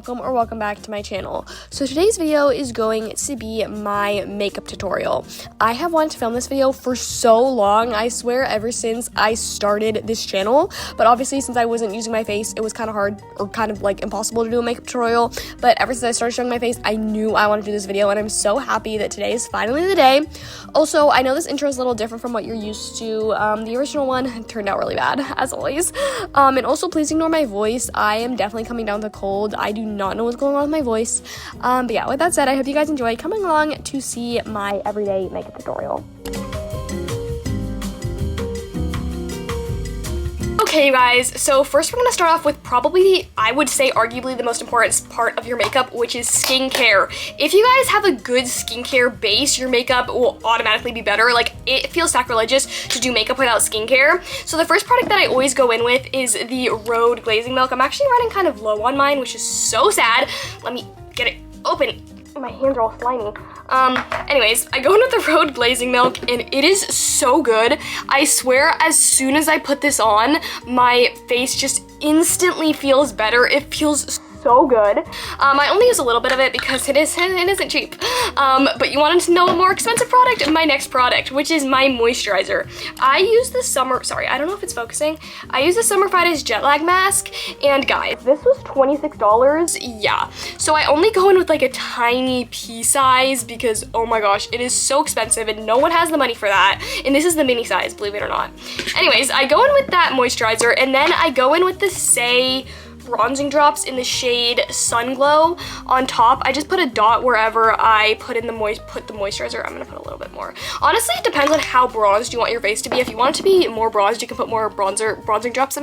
And welcome back to my channel. So today's video is going to be my makeup tutorial. I have wanted to film this video for so long, I swear, ever since I started this channel, but obviously since I wasn't using my face, it was kind of hard or kind of like impossible to do a makeup tutorial. But ever since I started showing my face, I knew I wanted to do this video, and I'm so happy that today is finally the day. Also, I know this intro is a little different from what you're used to. The original one turned out really bad, as always. And also, please ignore my voice. I am definitely coming down with a cold. I do not know what's going on with my voice. But yeah, with that said, I hope you guys enjoy coming along to see my everyday makeup tutorial. Okay, you guys, so first we're going to start off with probably, I would say, arguably the most important part of your makeup, which is skincare. If you guys have a good skincare base, your makeup will automatically be better. Like, it feels sacrilegious to do makeup without skincare. So the first product that I always go in with is the Rhode Glazing Milk. I'm actually running kind of low on mine, which is so sad. Let me get it open. My hands are all slimy. Anyways, I go in with the Rhode Glazing Milk, and it is so good. I swear, as soon as I put this on, my face just instantly feels better. It feels so good. I only use a little bit of it because it isn't cheap. But you wanted to know a more expensive product? My next product, which is my moisturizer. I use the sorry, I don't know if it's focusing. I use the Summer Finest Jet Lag Mask, and guys, this was $26. Yeah. So I only go in with like a tiny pea size because, oh my gosh, it is so expensive and no one has the money for that. And this is the mini size, believe it or not. Anyways, I go in with that moisturizer, and then I go in with the bronzing drops in the shade Sun Glow on top. I just put a dot wherever I put the moisturizer. I'm gonna put a little bit more. Honestly, it depends on how bronzed you want your face to be. If you want it to be more bronzed, you can put more bronzing drops,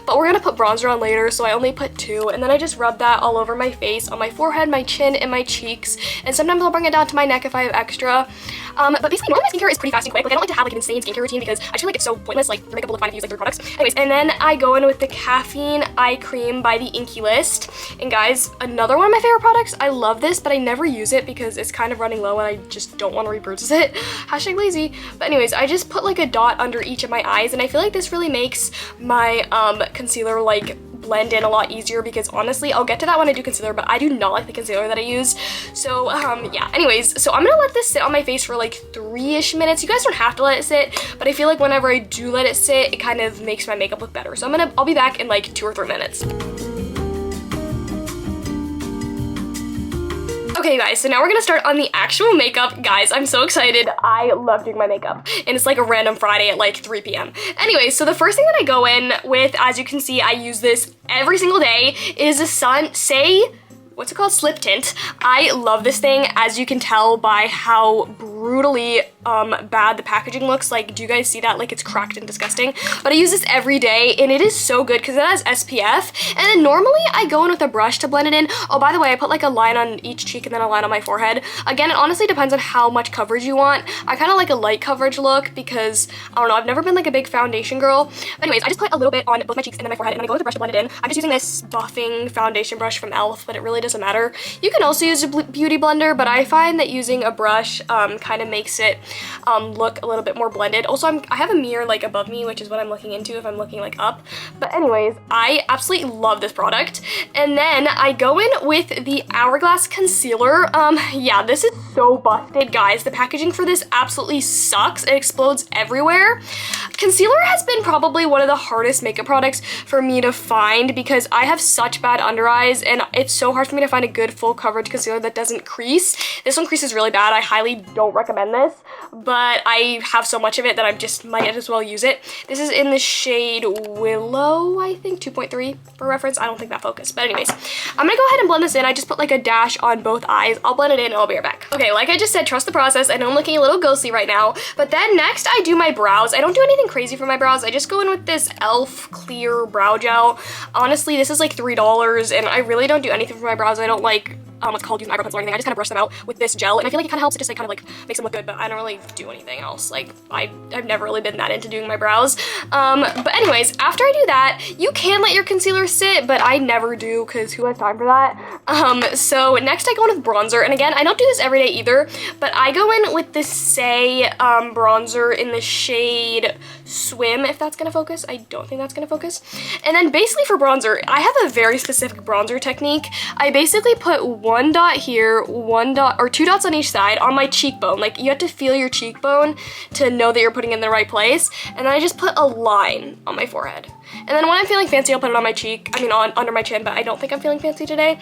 but we're gonna put bronzer on later, so I only put 2, and then I just rub that all over my face, on my forehead, my chin, and my cheeks, and sometimes I'll bring it down to my neck if I have extra. But basically, normally my skincare is pretty fast and quick. Like, I don't like to have like an insane skincare routine because I just feel like it's so pointless. Like, your makeup will look fine if you use like 3 products. Anyways, and then I go in with the Caffeine Eye Cream by the Inky List. And guys, another one of my favorite products. I love this, but I never use it because it's kind of running low and I just don't want to repurchase it. Hashtag lazy. But anyways, I just put like a dot under each of my eyes, and I feel like this really makes my concealer like blend in a lot easier, because honestly, I'll get to that when I do concealer, but I do not like the concealer that I use. So yeah, anyways, so I'm gonna let this sit on my face for like 3-ish minutes. You guys don't have to let it sit, but I feel like whenever I do let it sit, it kind of makes my makeup look better. So I'll be back in like 2 or 3 minutes. Okay guys, so now we're gonna start on the actual makeup. Guys, I'm so excited. I love doing my makeup, and it's like a random Friday at like 3 p.m. Anyway, so the first thing that I go in with, as you can see, I use this every single day, is a what's it called? Slip Tint. I love this thing, as you can tell by how brutally bad the packaging looks. Like, do you guys see that? Like, it's cracked and disgusting. But I use this every day, and it is so good because it has SPF. And then normally I go in with a brush to blend it in. Oh, by the way, I put like a line on each cheek and then a line on my forehead. Again, it honestly depends on how much coverage you want. I kind of like a light coverage look because, I don't know, I've never been like a big foundation girl. But anyways, I just put a little bit on both my cheeks and then my forehead, and then I go with the brush to blend it in. I'm just using this buffing foundation brush from e.l.f., but it really doesn't matter. You can also use a beauty blender, but I find that using a brush kind of makes it look a little bit more blended. Also, I have a mirror like above me, which is what I'm looking into if I'm looking like up. But anyways, I absolutely love this product. And then I go in with the Hourglass Concealer. Yeah, this is so busted, guys. The packaging for this absolutely sucks. It explodes everywhere. Concealer has been probably one of the hardest makeup products for me to find because I have such bad under eyes, and it's so hard for me to find a good full coverage concealer that doesn't crease. This one creases really bad. I highly don't recommend this, but I have so much of it that I just might as well use it. This is in the shade Willow, I think, 2.3 for reference. I don't think that focused, but anyways, I'm gonna go ahead and blend this in. I just put like a dash on both eyes. I'll blend it in and I'll be right back. Okay, like I just said, trust the process. I know I'm looking a little ghostly right now, but then next I do my brows. I don't do anything crazy for my brows. I just go in with this e.l.f. clear brow gel. Honestly, this is like $3, and I really don't do anything for my brows. I don't like what's called using eyebrow pencil or anything. I just kind of brush them out with this gel, and I feel like it kind of helps. It just like kind of like makes them look good, but I don't really do anything else. Like I've never really been that into doing my brows. But anyways, after I do that, you can let your concealer sit, but I never do because who has time for that? So next I go in with bronzer, and again, I don't do this every day either, but I go in with this Say bronzer in the shade Swim, if that's gonna focus. I don't think that's gonna focus. And then basically for bronzer, I have a very specific bronzer technique. I basically put one dot here, one dot, or two dots on each side on my cheekbone. Like you have to feel your cheekbone to know that you're putting it in the right place. And then I just put a line on my forehead. And then when I'm feeling fancy, I'll put it on my cheek, under my chin, but I don't think I'm feeling fancy today.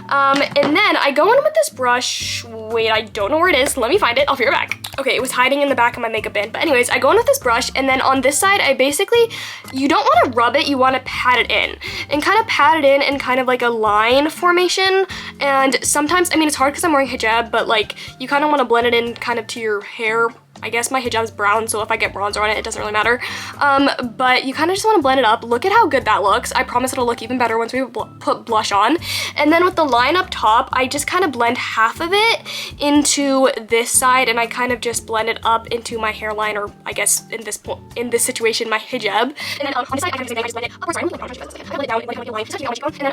And then I go in with this brush. Wait, I don't know where it is. Let me find it. I'll be right back. Okay, it was hiding in the back of my makeup bin. But anyways, I go in with this brush, and then on this side, I basically, you don't want to rub it, you want to pat it in. And kind of pat it in kind of like a line formation. And sometimes, it's hard because I'm wearing hijab, but like, you kind of want to blend it in kind of to your hair. I guess my hijab's brown, so if I get bronzer on it, it doesn't really matter. But you kind of just want to blend it up. Look at how good that looks. I promise it'll look even better once we put blush on. And then with the line up top, I just kind of blend half of it into this side, and I kind of just blend it up into my hairline, or I guess in this situation, my hijab. And then on this side, I just blend it upwards. I blend it down like a line, and then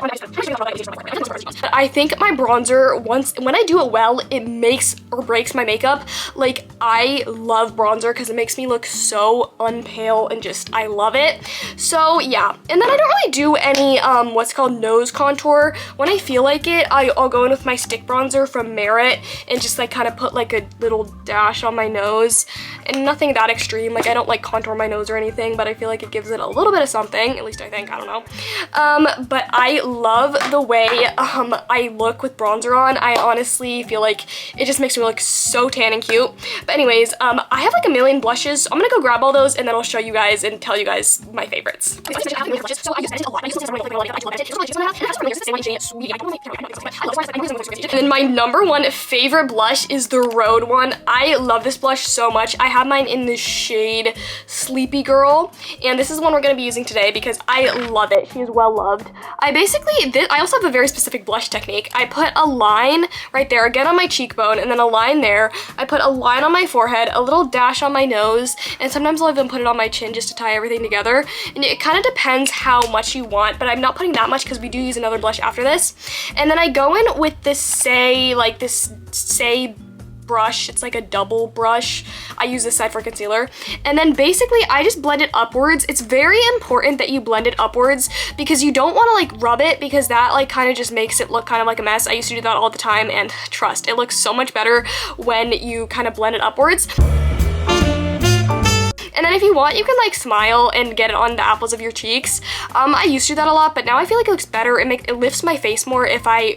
I think my bronzer, when I do it well, it makes or breaks my makeup. Like, I love bronzer because it makes me look so unpale, and just, I love it. So yeah, and then I don't really do any what's called nose contour. When I feel like it, I'll go in with my stick bronzer from Merit and just like kind of put like a little dash on my nose, and nothing that extreme. Like, I don't like contour my nose or anything, but I feel like it gives it a little bit of something, at least I think, I don't know. But I love the way I look with bronzer on. I honestly feel like it just makes me look so tan and cute. But anyways, I have like a million blushes, so I'm gonna go grab all those and then I'll show you guys and tell you guys my favorites. And then my number one favorite blush is the Rhode one. I love this blush so much. I have mine in the shade Sleepy Girl, and this is the one we're gonna be using today because I love it. She is well loved. I also have a very specific blush technique. I put a line right there, again on my cheekbone, and then a line there. I put a line on my forehead, a little dash on my nose, and sometimes I'll even put it on my chin just to tie everything together. And it kind of depends how much you want, but I'm not putting that much because we do use another blush after this. And then I go in with this Say brush. It's like a double brush. I use this side for concealer. And then basically I just blend it upwards. It's very important that you blend it upwards because you don't want to like rub it, because that like kind of just makes it look kind of like a mess. I used to do that all the time, and trust, it looks so much better when you kind of blend it upwards. And then if you want, you can like smile and get it on the apples of your cheeks. I used to do that a lot, but now I feel like it looks better. It lifts my face more if I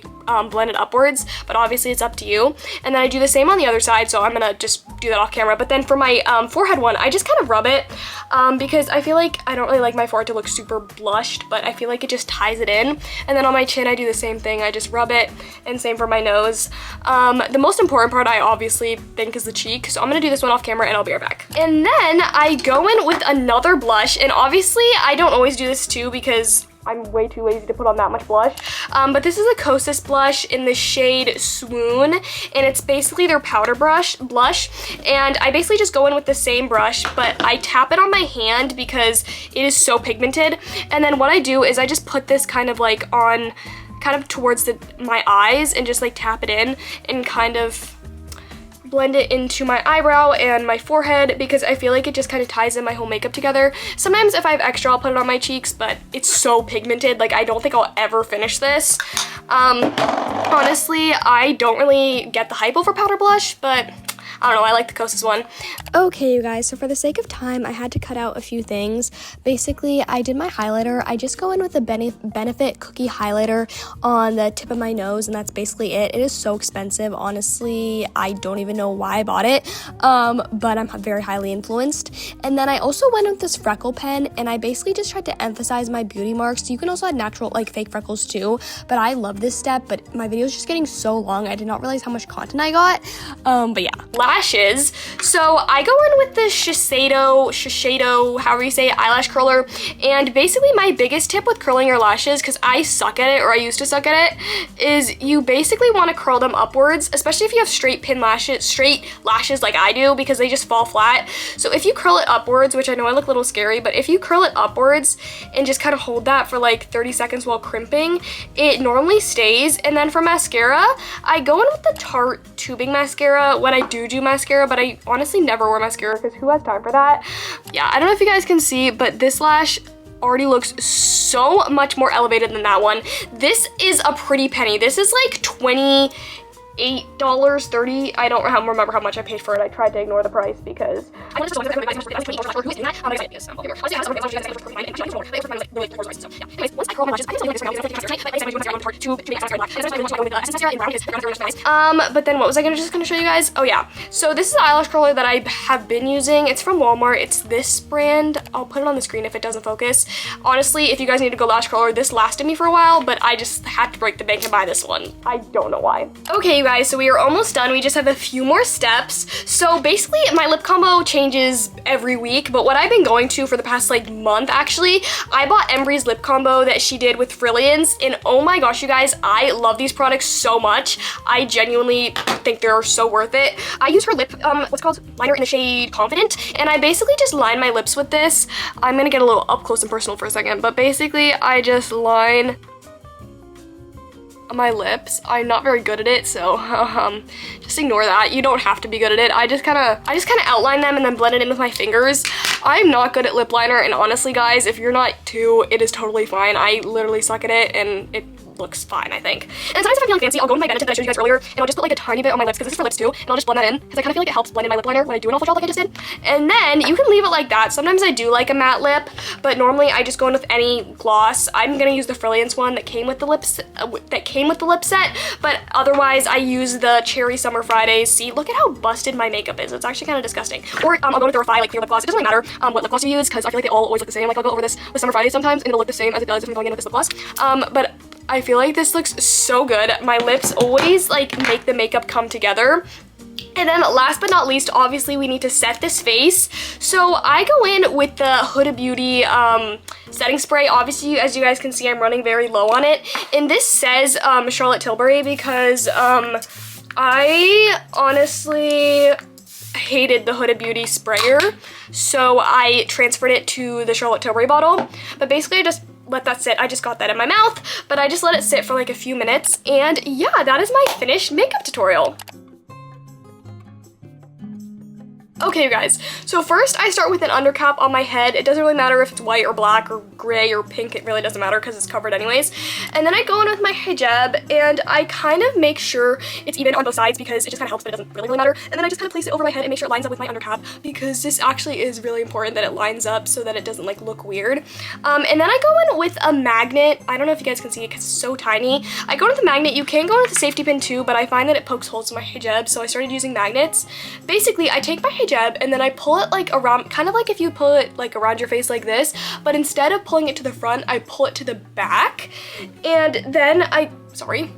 blend it upwards, but obviously it's up to you. And then I do the same on the other side, so I'm gonna just do that off camera. But then for my forehead one, I just kind of rub it because I feel like I don't really like my forehead to look super blushed, but I feel like it just ties it in. And then on my chin, I do the same thing. I just rub it, and same for my nose. The most important part I obviously think is the cheek, so I'm gonna do this one off camera and I'll be right back. And then I go in with another blush, and obviously I don't always do this too because I'm way too lazy to put on that much blush. But this is a Kosas blush in the shade Swoon, and it's basically their powder blush. And I basically just go in with the same brush, but I tap it on my hand because it is so pigmented. And then what I do is I just put this kind of like on, kind of towards my eyes, and just like tap it in and kind of blend it into my eyebrow and my forehead, because I feel like it just kind of ties in my whole makeup together. Sometimes if I have extra, I'll put it on my cheeks, but it's so pigmented, like I don't think I'll ever finish this. Honestly, I don't really get the hype over powder blush, but I don't know, I like the Kosas one. Okay, you guys, so for the sake of time, I had to cut out a few things. Basically, I did my highlighter. I just go in with the Benefit Cookie highlighter on the tip of my nose, and that's basically it. It is so expensive, honestly. I don't even know why I bought it, but I'm very highly influenced. And then I also went with this freckle pen, and I basically just tried to emphasize my beauty marks. You can also add natural, like fake freckles too, but I love this step, but my video is just getting so long, I did not realize how much content I got, but yeah. lashes. So I go in with the Shiseido, however you say it, eyelash curler. And basically my biggest tip with curling your lashes, because I suck at it, or I used to suck at it, is you basically want to curl them upwards, especially if you have straight lashes like I do, because they just fall flat. So if you curl it upwards, which I know I look a little scary, but if you curl it upwards and just kind of hold that for like 30 seconds while crimping, it normally stays. And then for mascara, I go in with the Tarte tubing mascara when I do mascara, but I honestly never wear mascara because who has time for that? Yeah, I don't know if you guys can see, but this lash already looks so much more elevated than that one. This is a pretty penny. This is like $28, $30. I don't remember how much I paid for it. I tried to ignore the price because I wanted to but then what was I just gonna show you guys? Oh yeah, so this is the eyelash curler that I have been using. It's from Walmart. It's this brand. I'll put it on the screen if it doesn't focus. Honestly, if you guys need to go lash curler, this lasted me for a while, but I just had to break the bank and buy this one. I don't know why. Okay, you guys, so we are almost done. We just have a few more steps. So basically my lip combo changes every week, but what I've been going to for the past like month, actually, I bought Embry's lip combo that she did with Brilliance, and oh my gosh, you guys, I love these products so much. I genuinely think they're so worth it. I use her lip, liner in the shade Confident, and I basically just line my lips with this. I'm gonna get a little up close and personal for a second, but basically I just line my lips. I'm not very good at it, so just ignore that. You don't have to be good at it. I just kind of outline them and then blend it in with my fingers. I'm not good at lip liner, and honestly guys, if you're not too, it is totally fine. I literally suck at it and it looks fine, I think. And sometimes if I'm feeling fancy, I'll go with my Benetton that I showed you guys earlier, and I'll just put like a tiny bit on my lips, because this is for lips too, and I'll just blend that in, because I kind of feel like it helps blend in my lip liner when I do an awful job like I just did. And then you can leave it like that. Sometimes I do like a matte lip, but normally I just go in with any gloss. I'm gonna use the Brilliance one that came with the lip set, but otherwise I use the Cherry Summer Fridays. See, look at how busted my makeup is. It's actually kind of disgusting. Or I'll go with the Refy like clear lip gloss. It doesn't really matter what lip gloss you use, because I feel like they all always look the same. Like I'll go over this with Summer Fridays sometimes, and it'll look the same as it does if I'm going in with this lip gloss. But I feel like this looks so good. My lips always like make the makeup come together. And then last but not least, obviously we need to set this face. So I go in with the Huda Beauty setting spray. Obviously, as you guys can see, I'm running very low on it. And this says Charlotte Tilbury, because I honestly hated the Huda Beauty sprayer. So I transferred it to the Charlotte Tilbury bottle. But basically I just let that sit. I just got that in my mouth, but I just let it sit for like a few minutes. And yeah, that is my finished makeup tutorial. Okay, you guys, so first I start with an undercap on my head. It doesn't really matter if it's white or black or gray or pink. It really doesn't matter because it's covered anyways. And then I go in with my hijab, and I kind of make sure it's even on both sides, because it just kind of helps, but it doesn't really matter. And then I just kind of place it over my head and make sure it lines up with my undercap, because this actually is really important that it lines up so that it doesn't like look weird. And then I go in with a magnet. I don't know if you guys can see it because it's so tiny. I go in with a magnet. You can go in with a safety pin too, but I find that it pokes holes in my hijab, so I started using magnets. Basically, I take my hijab and then I pull it like around, kind of like if you pull it like around your face like this, but instead of pulling it to the front, I pull it to the back. And then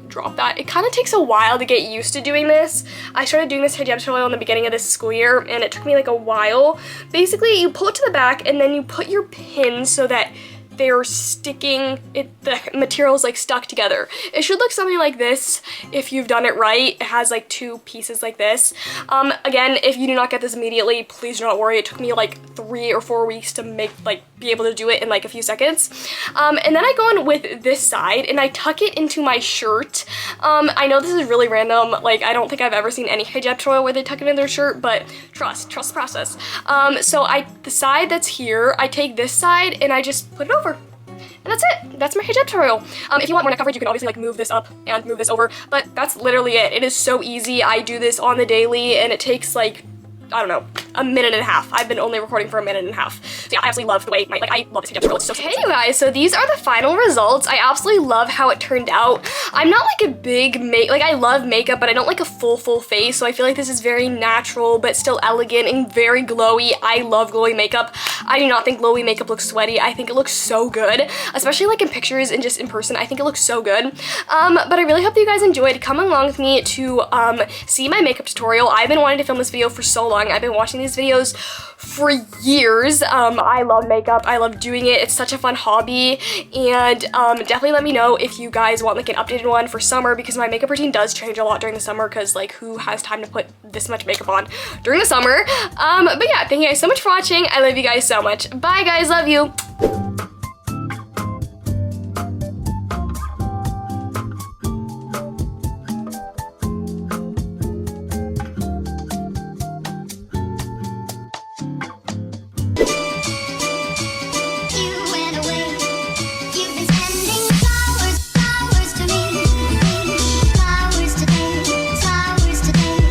drop that. It kind of takes a while to get used to doing this. I started doing this hijab tutorial in the beginning of this school year, and it took me like a while. Basically, you pull it to the back and then you put your pins so that they're sticking, the material's like stuck together. It should look something like this if you've done it right. It has like two pieces like this. Again, if you do not get this immediately, please do not worry. It took me like 3 or 4 weeks to be able to do it in like a few seconds. And then I go in with this side and I tuck it into my shirt. I know this is really random. Like, I don't think I've ever seen any hijab tutorial where they tuck it in their shirt, but trust the process. So the side that's here, I take this side and I just put it over. And that's it. That's my hijab tutorial. If you want more neck coverage, you can obviously like move this up and move this over, but that's literally it. It is so easy. I do this on the daily, and it takes like, I don't know, a minute and a half. I've been only recording for a minute and a half. So yeah, I absolutely love the way I love this hijab tutorial. It's so hey you guys, so these are the final results. I absolutely love how it turned out. I'm not like a big I love makeup, but I don't like a full face, so I feel like this is very natural but still elegant and very glowy. I love glowy makeup. I do not think glowy makeup looks sweaty. I think it looks so good, especially like in pictures and just in person. I think it looks so good. But I really hope that you guys enjoyed. Come along with me to see my makeup tutorial. I've been wanting to film this video for so long. I've been watching these videos for years. I love makeup. I love doing it. It's such a fun hobby, and definitely let me know if you guys want like an updated one for summer, because my makeup routine does change a lot during the summer, because like who has time to put this much makeup on during the summer? But yeah, thank you guys so much for watching. I love you guys so much. Bye guys, love you.